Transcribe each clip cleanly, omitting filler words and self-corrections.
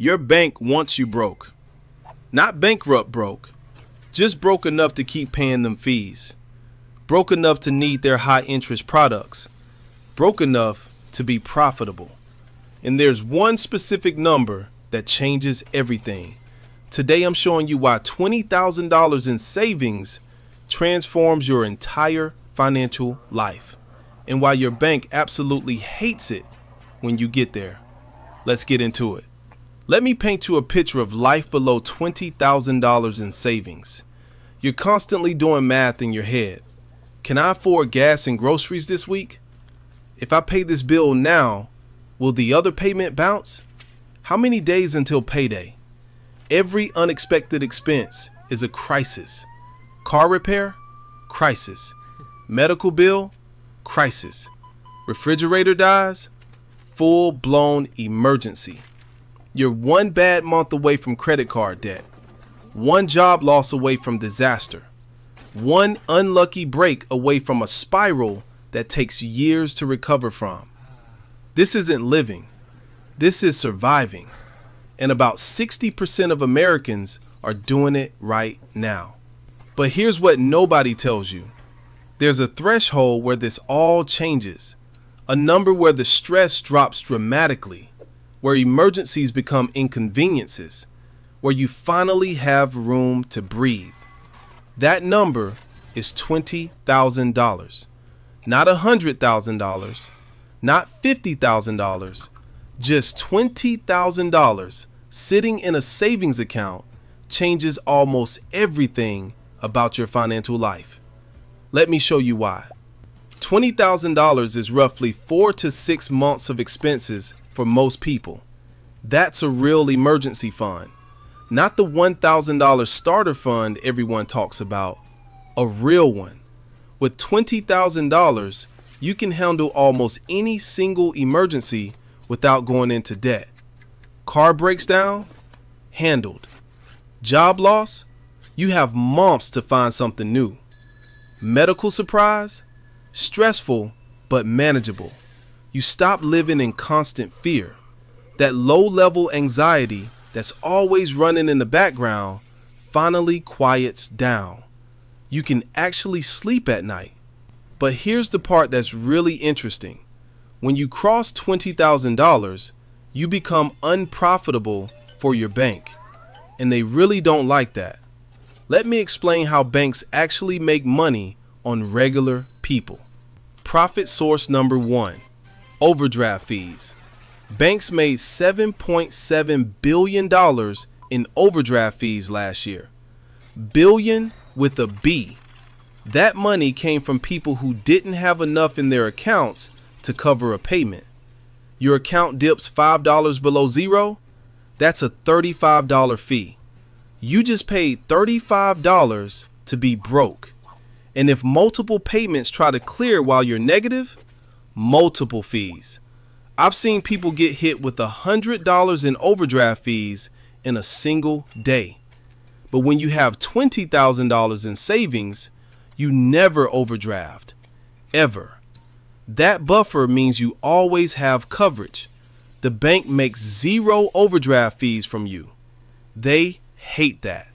Your bank wants you broke. Not bankrupt broke. Just broke enough to keep paying them fees. Broke enough to need their high interest products. Broke enough to be profitable. And there's one specific number that changes everything. Today I'm showing you why $20,000 in savings transforms your entire financial life, and why your bank absolutely hates it when you get there. Let's get into it. Let me paint you a picture of life below $20,000 in savings. You're constantly doing math in your head. Can I afford gas and groceries this week? If I pay this bill now, will the other payment bounce? How many days until payday? Every unexpected expense is a crisis. Car repair? Crisis. Medical bill? Crisis. Refrigerator dies? Full-blown emergency. You're one bad month away from credit card debt. One job loss away from disaster. One unlucky break away from a spiral that takes years to recover from. This isn't living. This is surviving. And about 60% of Americans are doing it right now. But here's what nobody tells you. There's a threshold where this all changes. A number where the stress drops dramatically, where emergencies become inconveniences, where you finally have room to breathe. That number is $20,000. Not $100,000, not $50,000, just $20,000 sitting in a savings account changes almost everything about your financial life. Let me show you why. $20,000 is roughly 4 to 6 months of expenses for most people. That's a real emergency fund, not the $1,000 starter fund everyone talks about, a real one. With $20,000, you can handle almost any single emergency without going into debt. Car breaks down? Handled. Job loss? You have months to find something new. Medical surprise? Stressful, but manageable. You stop living in constant fear. That low-level anxiety that's always running in the background finally quiets down. You can actually sleep at night. But here's the part that's really interesting. When you cross $20,000, you become unprofitable for your bank. And they really don't like that. Let me explain how banks actually make money on regular people. Profit source number 1, overdraft fees. Banks made $7.7 billion in overdraft fees last year. Billion with a B. That money came from people who didn't have enough in their accounts to cover a payment. Your account dips $5 below zero? That's a $35 fee. You just paid $35 to be broke. And if multiple payments try to clear while you're negative, multiple fees. I've seen people get hit with $100 in overdraft fees in a single day. But when you have $20,000 in savings, you never overdraft, ever. That buffer means you always have coverage. The bank makes zero overdraft fees from you. They hate that.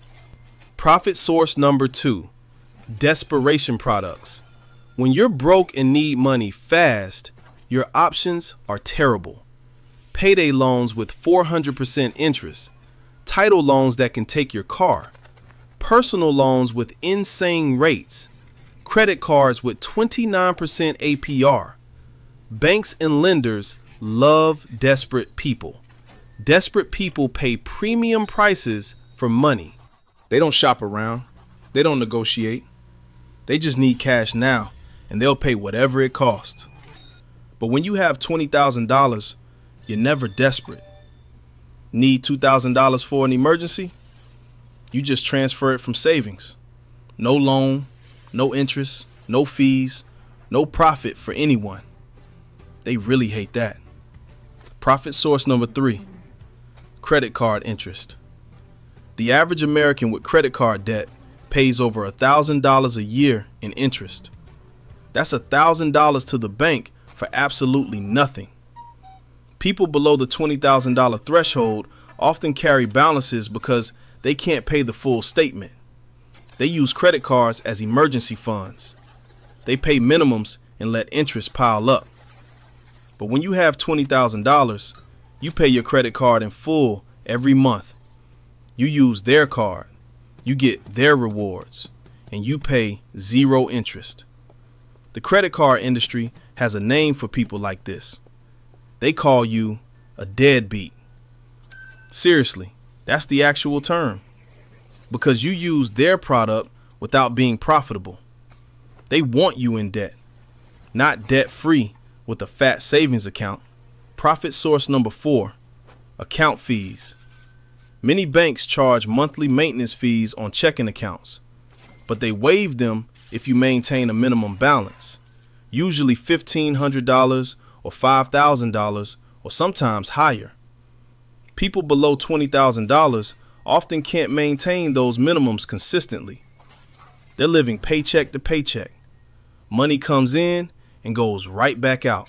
Profit source number 2, desperation products. When you're broke and need money fast, your options are terrible. Payday loans with 400% interest, title loans that can take your car, personal loans with insane rates, credit cards with 29% APR. Banks and lenders love desperate people. Desperate people pay premium prices for money. They don't shop around. They don't negotiate. They just need cash now, and they'll pay whatever it costs. But when you have $20,000, you're never desperate. Need $2,000 for an emergency? You just transfer it from savings. No loan, no interest, no fees, no profit for anyone. They really hate that. Profit source number 3, credit card interest. The average American with credit card debt pays over $1,000 a year in interest. That's $1,000 to the bank for absolutely nothing. People below the $20,000 threshold often carry balances because they can't pay the full statement. They use credit cards as emergency funds. They pay minimums and let interest pile up. But when you have $20,000, you pay your credit card in full every month. You use their card, you get their rewards, and you pay zero interest. The credit card industry has a name for people like this. They call you a deadbeat. Seriously, that's the actual term. Because you use their product without being profitable. They want you in debt, not debt-free with a fat savings account. Profit source number 4, account fees. Many banks charge monthly maintenance fees on checking accounts, but they waive them if you maintain a minimum balance, usually $1,500 or $5,000 or sometimes higher. People below $20,000 often can't maintain those minimums consistently. They're living paycheck to paycheck. Money comes in and goes right back out.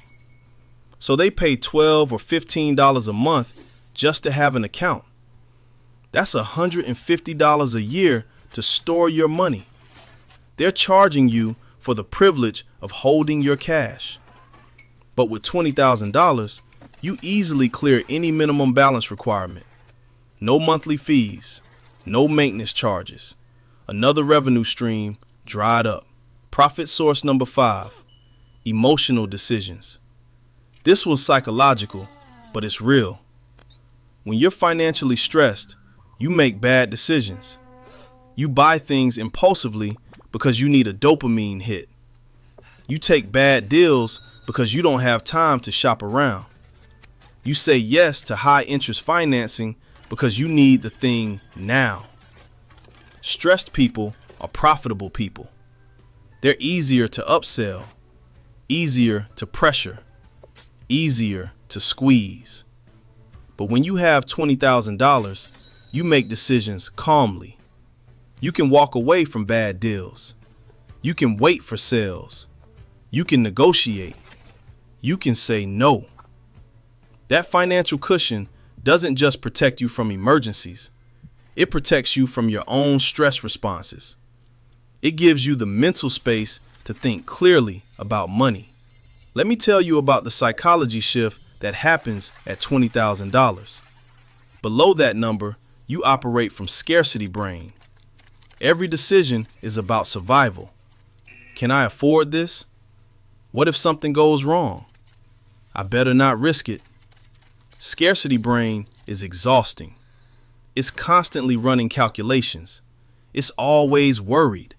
So they pay $12 or $15 a month just to have an account. That's $150 a year to store your money. They're charging you for the privilege of holding your cash. But with $20,000, you easily clear any minimum balance requirement. No monthly fees, no maintenance charges. Another revenue stream dried up. Profit source number 5, emotional decisions. This was psychological, but it's real. When you're financially stressed, you make bad decisions. You buy things impulsively because you need a dopamine hit. You take bad deals because you don't have time to shop around. You say yes to high interest financing because you need the thing now. Stressed people are profitable people. They're easier to upsell, easier to pressure, easier to squeeze. But when you have $20,000, you make decisions calmly. You can walk away from bad deals. You can wait for sales. You can negotiate. You can say no. That financial cushion doesn't just protect you from emergencies. It protects you from your own stress responses. It gives you the mental space to think clearly about money. Let me tell you about the psychology shift that happens at $20,000. Below that number, you operate from scarcity brain. Every decision is about survival. Can I afford this? What if something goes wrong? I better not risk it. Scarcity brain is exhausting. It's constantly running calculations. It's always worried.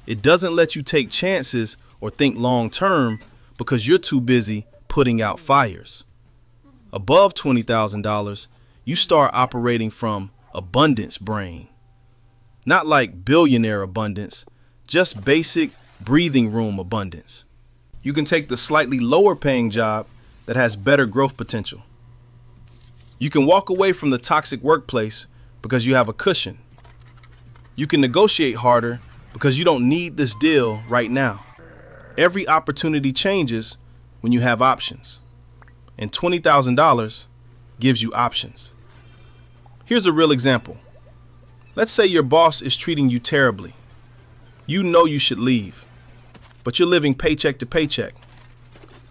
It doesn't let you take chances or think long term because you're too busy putting out fires. Above $20,000, you start operating from abundance brain. Not like billionaire abundance, just basic breathing room abundance. You can take the slightly lower paying job that has better growth potential. You can walk away from the toxic workplace because you have a cushion. You can negotiate harder because you don't need this deal right now. Every opportunity changes when you have options, and $20,000 gives you options. Here's a real example. Let's say your boss is treating you terribly. You know you should leave, but you're living paycheck to paycheck.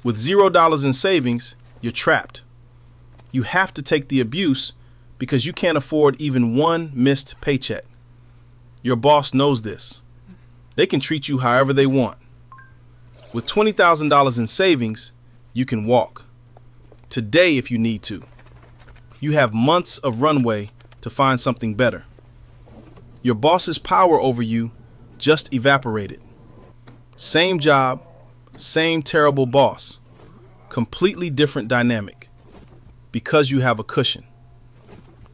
With $0 in savings, you're trapped. You have to take the abuse because you can't afford even one missed paycheck. Your boss knows this. They can treat you however they want. With $20,000 in savings, you can walk. Today if you need to. You have months of runway to find something better. Your boss's power over you just evaporated. Same job, same terrible boss. Completely different dynamic. Because you have a cushion.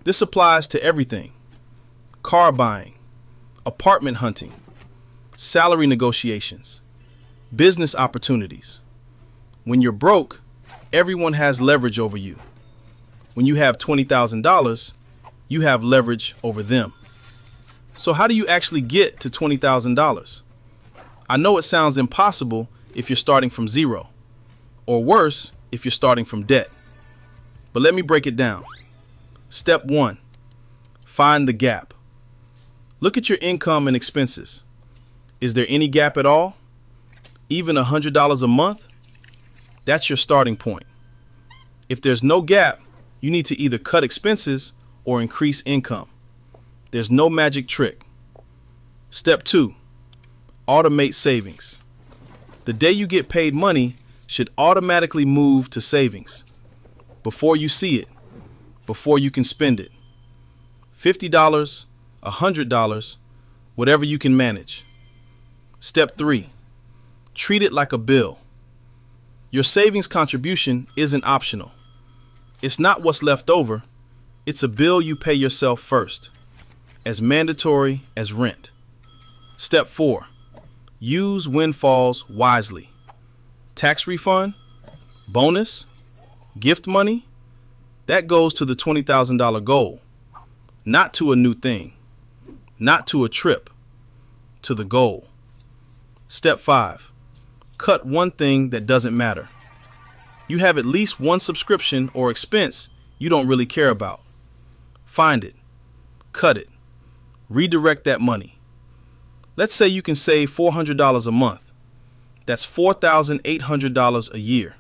This applies to everything. Car buying, apartment hunting, salary negotiations, business opportunities. When you're broke, everyone has leverage over you. When you have $20,000, you have leverage over them. So how do you actually get to $20,000? I know it sounds impossible if you're starting from zero, or worse, if you're starting from debt. But let me break it down. Step 1. Find the gap. Look at your income and expenses. Is there any gap at all? Even $100 a month? That's your starting point. If there's no gap, you need to either cut expenses or increase income. There's no magic trick. Step 2. Automate savings. The day you get paid money should automatically move to savings. Before you see it, before you can spend it. $50, $100, whatever you can manage. Step 3. Treat it like a bill. Your savings contribution isn't optional. It's not what's left over. It's a bill you pay yourself first, as mandatory as rent. Step 4. Use windfalls wisely. Tax refund, bonus, gift money, that goes to the $20,000 goal, not to a new thing, not to a trip, to the goal. Step 5. Cut one thing that doesn't matter. You have at least one subscription or expense you don't really care about. Find it, cut it, redirect that money. Let's say you can save $400 a month. That's $4,800 a year.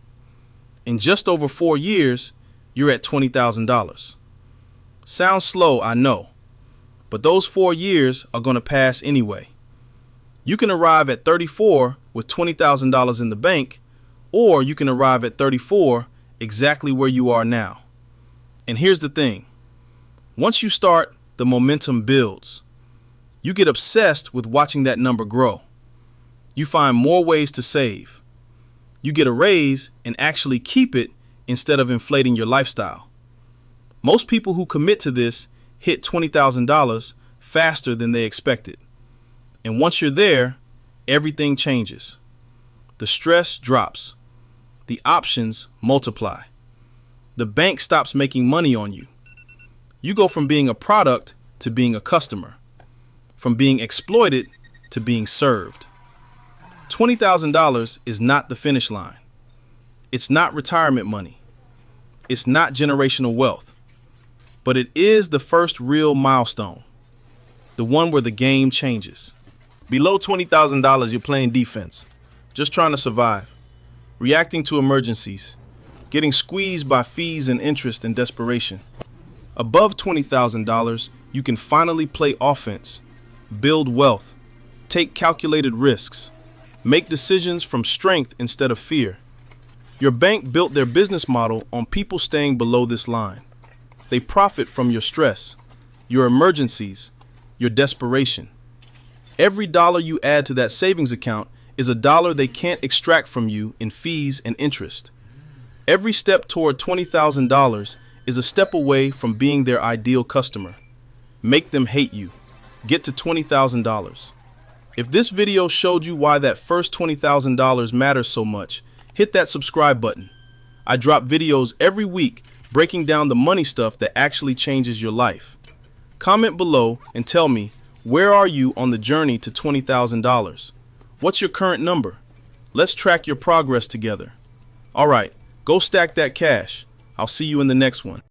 In just over 4 years, you're at $20,000. Sounds slow, I know, but those 4 years are going to pass anyway. You can arrive at 34 with $20,000 in the bank, or you can arrive at 34 exactly where you are now. And here's the thing. Once you start, the momentum builds. You get obsessed with watching that number grow. You find more ways to save. You get a raise and actually keep it instead of inflating your lifestyle. Most people who commit to this hit $20,000 faster than they expected. And once you're there, everything changes. The stress drops. The options multiply. The bank stops making money on you. You go from being a product to being a customer. From being exploited to being served. $20,000 is not the finish line. It's not retirement money. It's not generational wealth. But it is the first real milestone. The one where the game changes. Below $20,000, you're playing defense. Just trying to survive. Reacting to emergencies. Getting squeezed by fees and interest and desperation. Above $20,000, you can finally play offense. Build wealth. Take calculated risks. Make decisions from strength instead of fear. Your bank built their business model on people staying below this line. They profit from your stress, your emergencies, your desperation. Every dollar you add to that savings account is a dollar they can't extract from you in fees and interest. Every step toward $20,000 is a step away from being their ideal customer. Make them hate you. Get to $20,000. If this video showed you why that first $20,000 matters so much, hit that subscribe button. I drop videos every week breaking down the money stuff that actually changes your life. Comment below and tell me, where are you on the journey to $20,000? What's your current number? Let's track your progress together. All right, go stack that cash. I'll see you in the next one.